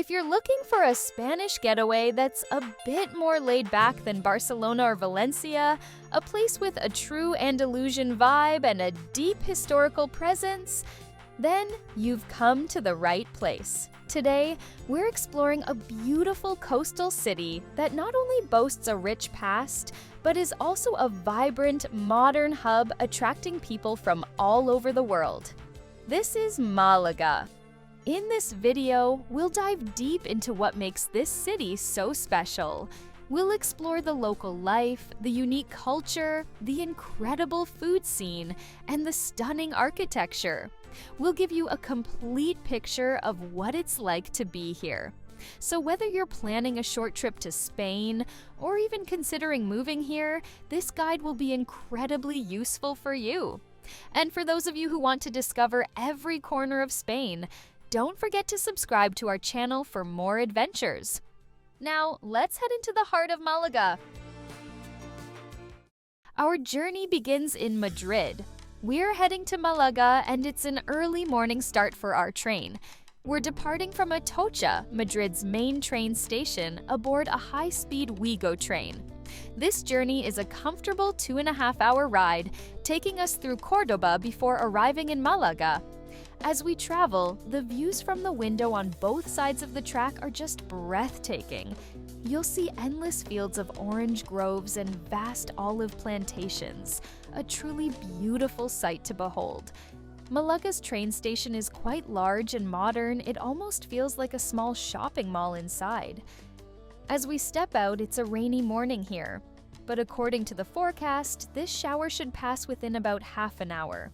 If you're looking for a Spanish getaway that's a bit more laid back than Barcelona or Valencia, a place with a true Andalusian vibe and a deep historical presence, then you've come to the right place. Today, we're exploring a beautiful coastal city that not only boasts a rich past, but is also a vibrant, modern hub attracting people from all over the world. This is Malaga. In this video, we'll dive deep into what makes this city so special. We'll explore the local life, the unique culture, the incredible food scene, and the stunning architecture. We'll give you a complete picture of what it's like to be here. So whether you're planning a short trip to Spain or even considering moving here, this guide will be incredibly useful for you. And for those of you who want to discover every corner of Spain, don't forget to subscribe to our channel for more adventures. Now, let's head into the heart of Malaga. Our journey begins in Madrid. We're heading to Malaga, and it's an early morning start for our train. We're departing from Atocha, Madrid's main train station, aboard a high-speed Ouigo train. This journey is a comfortable 2.5-hour ride, taking us through Córdoba before arriving in Malaga. As we travel, the views from the window on both sides of the track are just breathtaking. You'll see endless fields of orange groves and vast olive plantations, a truly beautiful sight to behold. Malaga's train station is quite large and modern. It almost feels like a small shopping mall inside. As we step out, it's a rainy morning here, but according to the forecast, this shower should pass within about half an hour.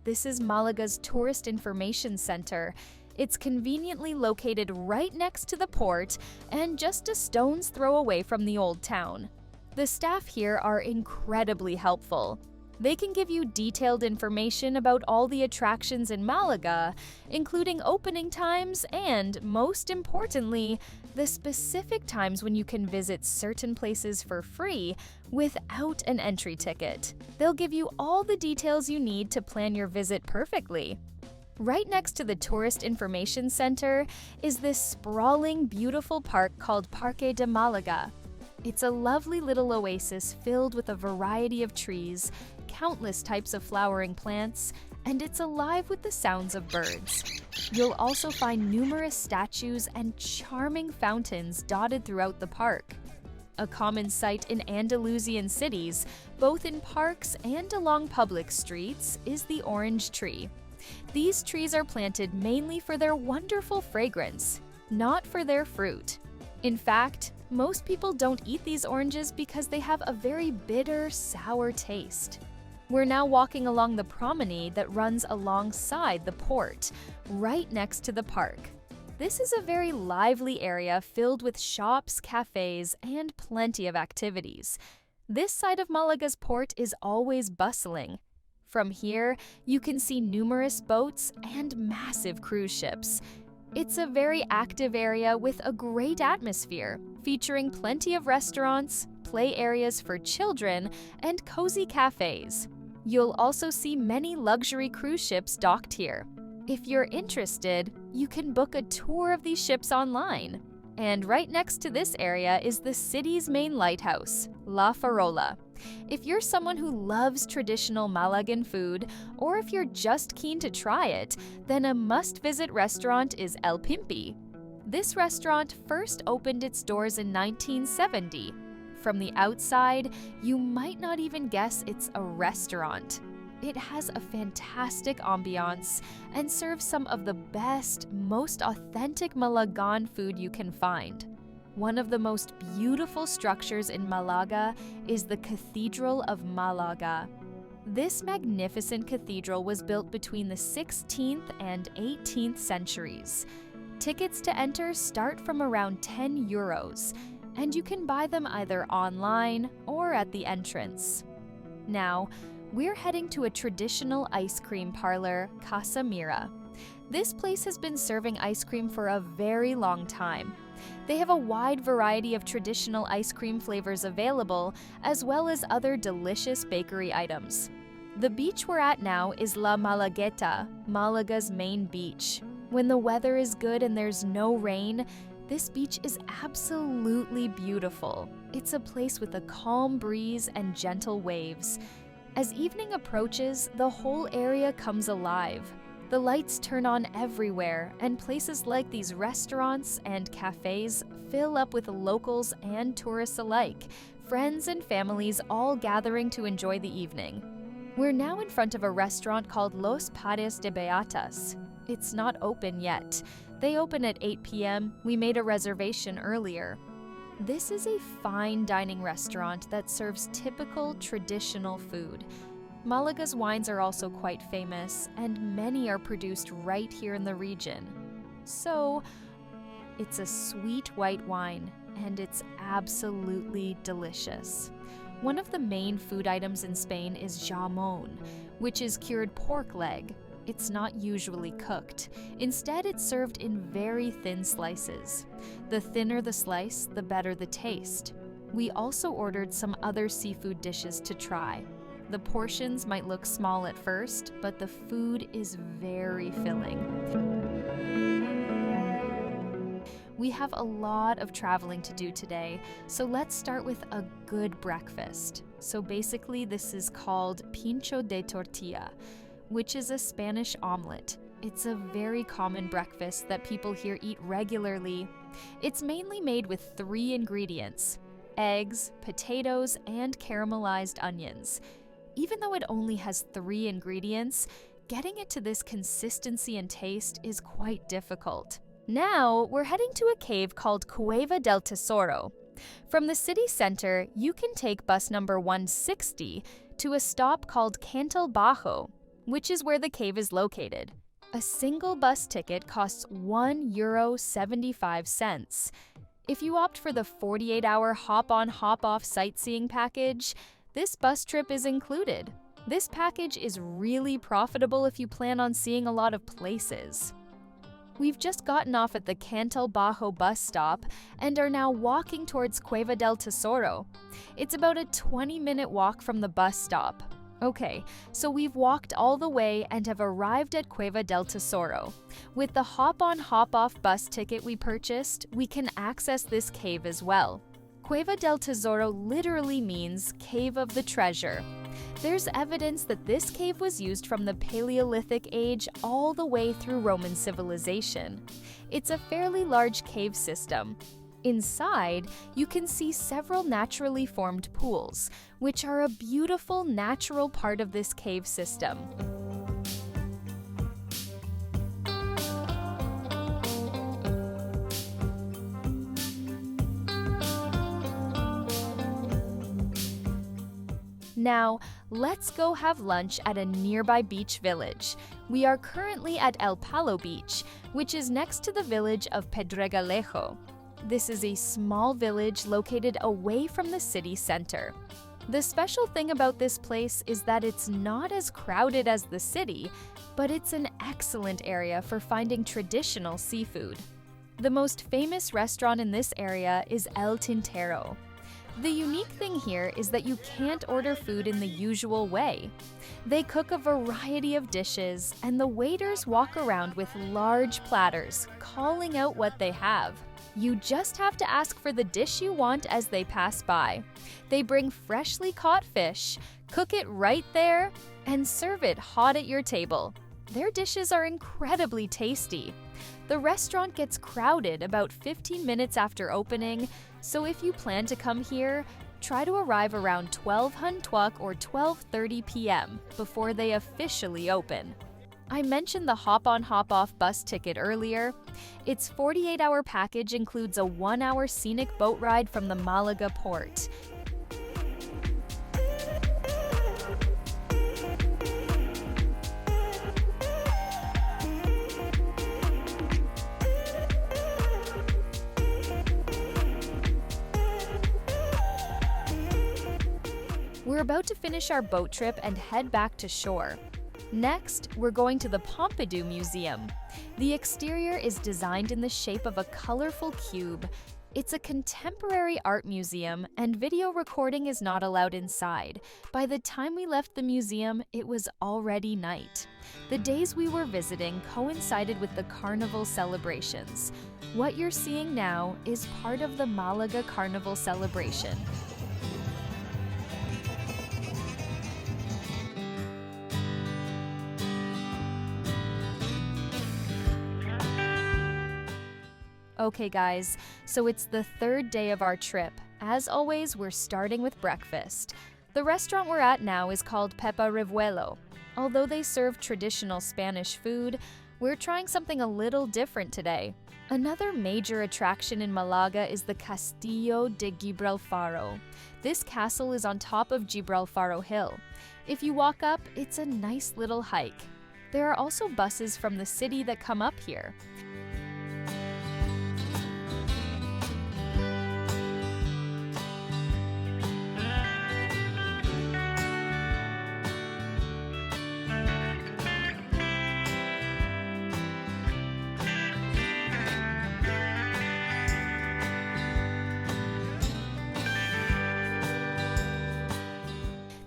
This is Malaga's Tourist Information Center. It's conveniently located right next to the port and just a stone's throw away from the old town. The staff here are incredibly helpful. They can give you detailed information about all the attractions in Malaga, including opening times and, most importantly, the specific times when you can visit certain places for free without an entry ticket. They'll give you all the details you need to plan your visit perfectly. Right next to the Tourist Information Center is this sprawling, beautiful park called Parque de Malaga. It's a lovely little oasis filled with a variety of trees, countless types of flowering plants, and it's alive with the sounds of birds. You'll also find numerous statues and charming fountains dotted throughout the park. A common sight in Andalusian cities, both in parks and along public streets, is the orange tree. These trees are planted mainly for their wonderful fragrance, not for their fruit. In fact, most people don't eat these oranges because they have a very bitter, sour taste. We're now walking along the promenade that runs alongside the port, right next to the park. This is a very lively area filled with shops, cafes, and plenty of activities. This side of Malaga's port is always bustling. From here, you can see numerous boats and massive cruise ships. It's a very active area with a great atmosphere, featuring plenty of restaurants, play areas for children, and cozy cafes. You'll also see many luxury cruise ships docked here. If you're interested, you can book a tour of these ships online. And right next to this area is the city's main lighthouse, La Farola. If you're someone who loves traditional Malagan food, or if you're just keen to try it, then a must-visit restaurant is El Pimpi. This restaurant first opened its doors in 1970. From the outside, you might not even guess it's a restaurant. It has a fantastic ambiance and serves some of the best, most authentic Malagan food you can find. One of the most beautiful structures in Malaga is the Cathedral of Malaga. This magnificent cathedral was built between the 16th and 18th centuries. Tickets to enter start from around €10, and you can buy them either online or at the entrance. Now, we're heading to a traditional ice cream parlor, Casa Mira. This place has been serving ice cream for a very long time. They have a wide variety of traditional ice cream flavors available, as well as other delicious bakery items. The beach we're at now is La Malagueta, Malaga's main beach. When the weather is good and there's no rain, this beach is absolutely beautiful. It's a place with a calm breeze and gentle waves. As evening approaches, the whole area comes alive. The lights turn on everywhere, and places like these restaurants and cafes fill up with locals and tourists alike, friends and families all gathering to enjoy the evening. We're now in front of a restaurant called Los Patios de Beatas. It's not open yet. They open at 8 p.m. We made a reservation earlier. This is a fine dining restaurant that serves typical traditional food. Malaga's wines are also quite famous, and many are produced right here in the region. So, it's a sweet white wine, and it's absolutely delicious. One of the main food items in Spain is jamón, which is cured pork leg. It's not usually cooked. Instead, it's served in very thin slices. The thinner the slice, the better the taste. We also ordered some other seafood dishes to try. The portions might look small at first, but the food is very filling. We have a lot of traveling to do today, so let's start with a good breakfast. So basically, this is called pincho de tortilla, which is a Spanish omelet. It's a very common breakfast that people here eat regularly. It's mainly made with 3 ingredients: eggs, potatoes, and caramelized onions. Even though it only has 3 ingredients, getting it to this consistency and taste is quite difficult. Now, we're heading to a cave called Cueva del Tesoro. From the city center, you can take bus number 160 to a stop called Cantal Bajo, which is where the cave is located. A single bus ticket costs €1.75. If you opt for the 48-hour hop-on hop-off sightseeing package, this bus trip is included. This package is really profitable if you plan on seeing a lot of places. We've just gotten off at the Cantal Bajo bus stop and are now walking towards Cueva del Tesoro. It's about a 20-minute walk from the bus stop. Okay, so we've walked all the way and have arrived at Cueva del Tesoro. With the hop-on hop-off bus ticket we purchased, we can access this cave as well. Cueva del Tesoro literally means Cave of the Treasure. There's evidence that this cave was used from the Paleolithic age all the way through Roman civilization. It's a fairly large cave system. Inside, you can see several naturally formed pools, which are a beautiful natural part of this cave system. Now, let's go have lunch at a nearby beach village. We are currently at El Palo Beach, which is next to the village of Pedregalejo. This is a small village located away from the city center. The special thing about this place is that it's not as crowded as the city, but it's an excellent area for finding traditional seafood. The most famous restaurant in this area is El Tintero. The unique thing here is that you can't order food in the usual way. They cook a variety of dishes, and the waiters walk around with large platters, calling out what they have. You just have to ask for the dish you want as they pass by. They bring freshly caught fish, cook it right there, and serve it hot at your table. Their dishes are incredibly tasty. The restaurant gets crowded about 15 minutes after opening, so if you plan to come here, try to arrive around 12 Huntuck or 12:30 p.m. before they officially open. I mentioned the hop-on hop-off bus ticket earlier. Its 48-hour package includes a 1-hour scenic boat ride from the Malaga port. We're about to finish our boat trip and head back to shore. Next, we're going to the Pompidou Museum. The exterior is designed in the shape of a colorful cube. It's a contemporary art museum, and video recording is not allowed inside. By the time we left the museum, it was already night. The days we were visiting coincided with the carnival celebrations. What you're seeing now is part of the Malaga Carnival celebration. Okay guys, so it's the third day of our trip. As always, we're starting with breakfast. The restaurant we're at now is called Pepa Revuelo. Although they serve traditional Spanish food, we're trying something a little different today. Another major attraction in Malaga is the Castillo de Gibralfaro. This castle is on top of Gibralfaro Hill. If you walk up, it's a nice little hike. There are also buses from the city that come up here.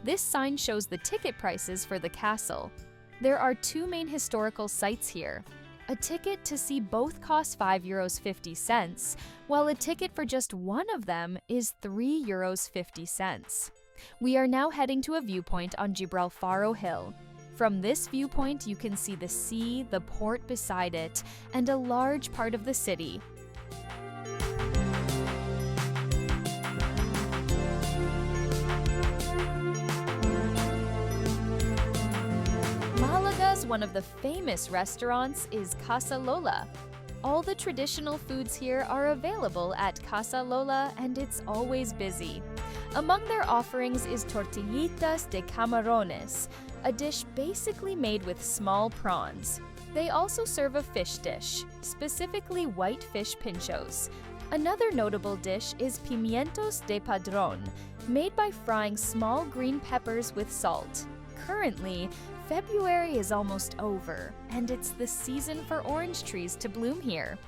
This sign shows the ticket prices for the castle. There are two main historical sites here. A ticket to see both costs €5.50, while a ticket for just one of them is €3.50. We are now heading to a viewpoint on Gibralfaro Hill. From this viewpoint, you can see the sea, the port beside it, and a large part of the city. One of the famous restaurants is Casa Lola. All the traditional foods here are available at Casa Lola, and it's always busy. Among their offerings is tortillitas de camarones, a dish basically made with small prawns. They also serve a fish dish, specifically white fish pinchos. Another notable dish is pimientos de padrón, made by frying small green peppers with salt. Currently, February is almost over, and it's the season for orange trees to bloom here.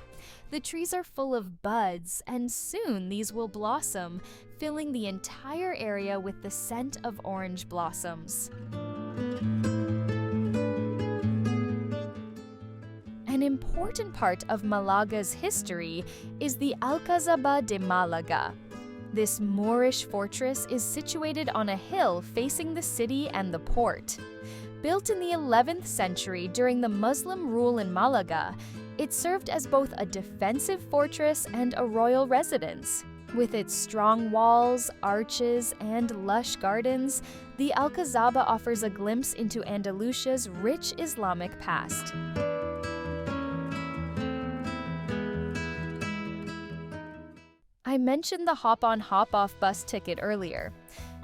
The trees are full of buds, and soon these will blossom, filling the entire area with the scent of orange blossoms. An important part of Malaga's history is the Alcazaba de Malaga. This Moorish fortress is situated on a hill facing the city and the port. Built in the 11th century during the Muslim rule in Malaga, it served as both a defensive fortress and a royal residence. With its strong walls, arches, and lush gardens, the Alcazaba offers a glimpse into Andalusia's rich Islamic past. I mentioned the hop-on hop-off bus ticket earlier.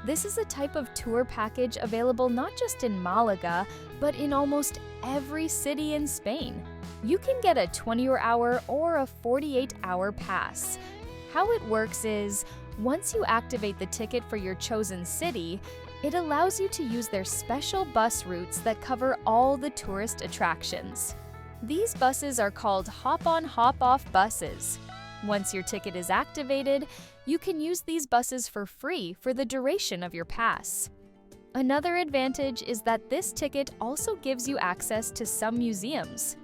This is a type of tour package available not just in Malaga, but in almost every city in Spain. You can get a 24-hour or a 48-hour pass. How it works is, once you activate the ticket for your chosen city, it allows you to use their special bus routes that cover all the tourist attractions. These buses are called hop-on hop-off buses. Once your ticket is activated, you can use these buses for free for the duration of your pass. Another advantage is that this ticket also gives you access to some museums.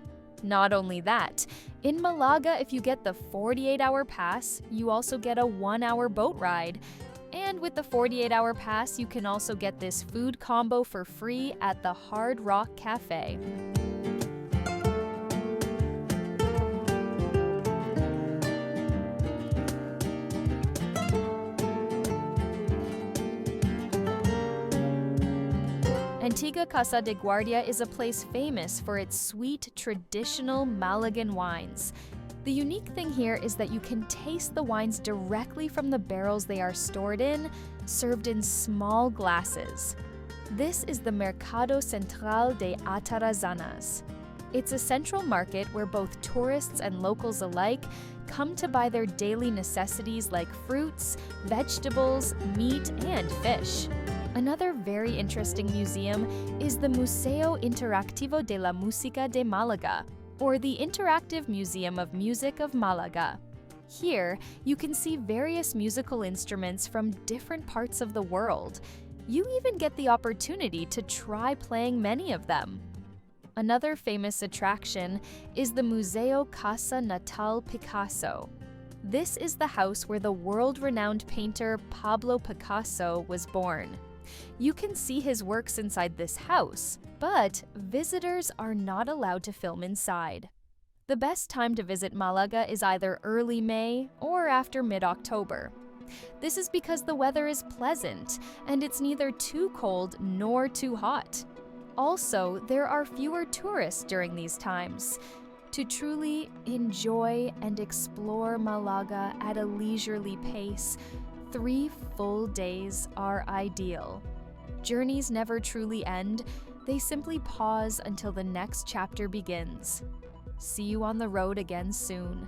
Not only that, in Malaga, if you get the 48-hour pass, you also get a 1-hour boat ride. And with the 48-hour pass, you can also get this food combo for free at the Hard Rock Cafe. Antigua Casa de Guardia is a place famous for its sweet, traditional Malagan wines. The unique thing here is that you can taste the wines directly from the barrels they are stored in, served in small glasses. This is the Mercado de Atarazanas. It's a central market where both tourists and locals alike come to buy their daily necessities like fruits, vegetables, meat, and fish. Another very interesting museum is the Museo Interactivo de la Musica de Malaga, or the Interactive Museum of Music of Malaga. Here, you can see various musical instruments from different parts of the world. You even get the opportunity to try playing many of them. Another famous attraction is the Museo Casa Natal Picasso. This is the house where the world-renowned painter Pablo Picasso was born. You can see his works inside this house, but visitors are not allowed to film inside. The best time to visit Malaga is either early May or after mid-October. This is because the weather is pleasant and it's neither too cold nor too hot. Also, there are fewer tourists during these times. To truly enjoy and explore Malaga at a leisurely pace, 3 full days are ideal. Journeys never truly end, they simply pause until the next chapter begins. See you on the road again soon.